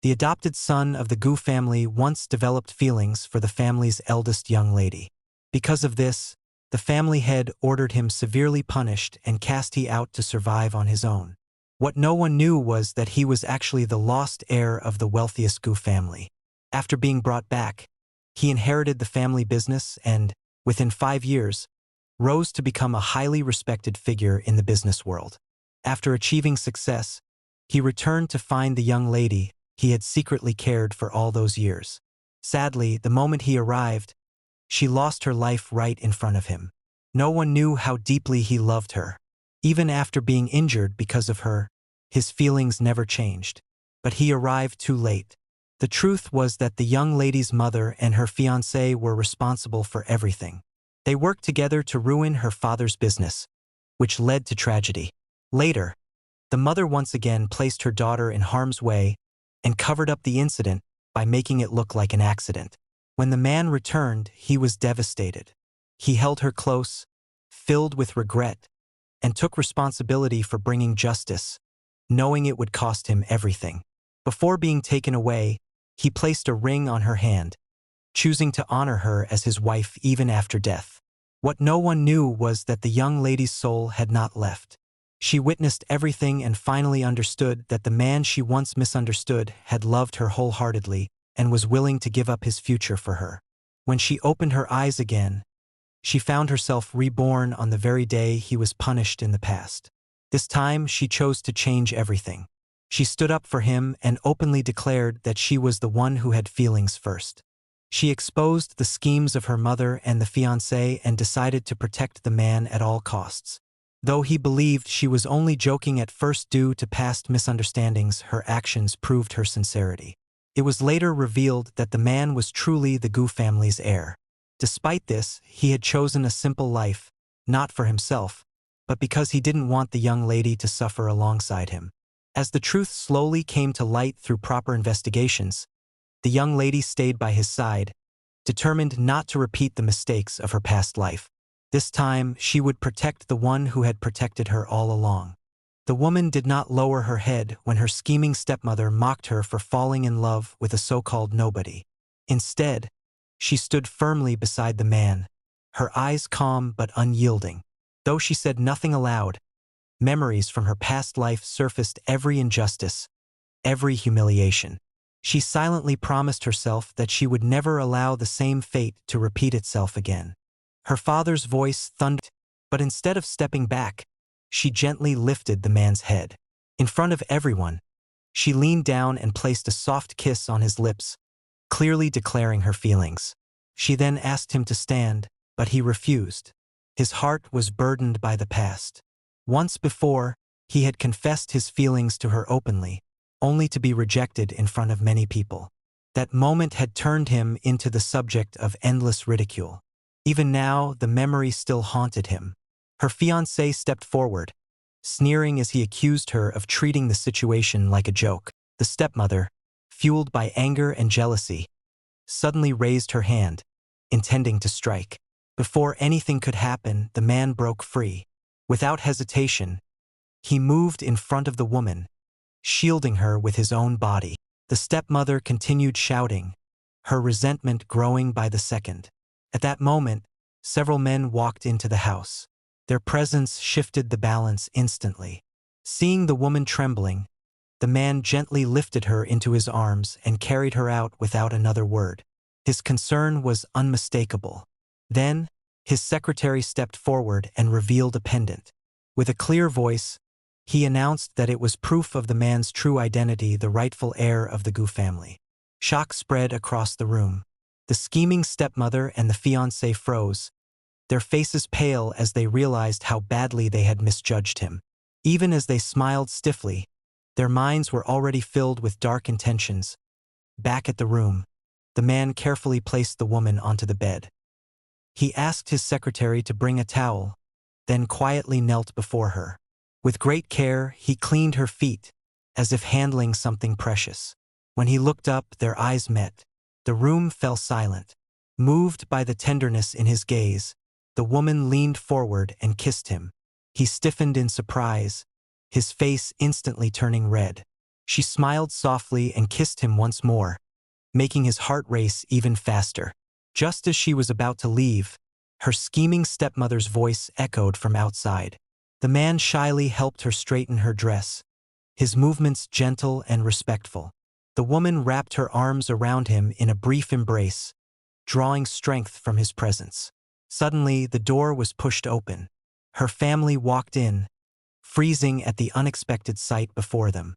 The adopted son of the Gu family once developed feelings for the family's eldest young lady. Because of this, the family head ordered him severely punished and cast he out to survive on his own. What no one knew was that he was actually the lost heir of the wealthiest Gu family. After being brought back, he inherited the family business and, within 5 years, rose to become a highly respected figure in the business world. After achieving success, he returned to find the young lady he had secretly cared for all those years. Sadly, the moment he arrived, she lost her life right in front of him. No one knew how deeply he loved her. Even after being injured because of her, his feelings never changed. But he arrived too late. The truth was that the young lady's mother and her fiancé were responsible for everything. They worked together to ruin her father's business, which led to tragedy. Later, the mother once again placed her daughter in harm's way and covered up the incident by making it look like an accident. When the man returned, he was devastated. He held her close, filled with regret, and took responsibility for bringing justice, knowing it would cost him everything. Before being taken away, he placed a ring on her hand, choosing to honor her as his wife even after death. What no one knew was that the young lady's soul had not left. She witnessed everything and finally understood that the man she once misunderstood had loved her wholeheartedly and was willing to give up his future for her. When she opened her eyes again, she found herself reborn on the very day he was punished in the past. This time, she chose to change everything. She stood up for him and openly declared that she was the one who had feelings first. She exposed the schemes of her mother and the fiancé and decided to protect the man at all costs. Though he believed she was only joking at first due to past misunderstandings, her actions proved her sincerity. It was later revealed that the man was truly the Gu family's heir. Despite this, he had chosen a simple life, not for himself, but because he didn't want the young lady to suffer alongside him. As the truth slowly came to light through proper investigations, the young lady stayed by his side, determined not to repeat the mistakes of her past life. This time, she would protect the one who had protected her all along. The woman did not lower her head when her scheming stepmother mocked her for falling in love with a so-called nobody. Instead, she stood firmly beside the man, her eyes calm but unyielding. Though she said nothing aloud, memories from her past life surfaced: every injustice, every humiliation. She silently promised herself that she would never allow the same fate to repeat itself again. Her father's voice thundered, but instead of stepping back, she gently lifted the man's head. In front of everyone, she leaned down and placed a soft kiss on his lips, clearly declaring her feelings. She then asked him to stand, but he refused. His heart was burdened by the past. Once before, he had confessed his feelings to her openly, only to be rejected in front of many people. That moment had turned him into the subject of endless ridicule. Even now, the memory still haunted him. Her fiancé stepped forward, sneering as he accused her of treating the situation like a joke. The stepmother, fueled by anger and jealousy, suddenly raised her hand, intending to strike. Before anything could happen, the man broke free. Without hesitation, he moved in front of the woman, shielding her with his own body. The stepmother continued shouting, her resentment growing by the second. At that moment, several men walked into the house. Their presence shifted the balance instantly. Seeing the woman trembling, the man gently lifted her into his arms and carried her out without another word. His concern was unmistakable. Then, his secretary stepped forward and revealed a pendant. With a clear voice, he announced that it was proof of the man's true identity, the rightful heir of the Gu family. Shock spread across the room. The scheming stepmother and the fiancé froze, their faces pale as they realized how badly they had misjudged him. Even as they smiled stiffly, their minds were already filled with dark intentions. Back at the room, the man carefully placed the woman onto the bed. He asked his secretary to bring a towel, then quietly knelt before her. With great care, he cleaned her feet, as if handling something precious. When he looked up, their eyes met. The room fell silent. Moved by the tenderness in his gaze, the woman leaned forward and kissed him. He stiffened in surprise, his face instantly turning red. She smiled softly and kissed him once more, making his heart race even faster. Just as she was about to leave, her scheming stepmother's voice echoed from outside. The man shyly helped her straighten her dress, his movements gentle and respectful. The woman wrapped her arms around him in a brief embrace, drawing strength from his presence. Suddenly, the door was pushed open. Her family walked in, freezing at the unexpected sight before them.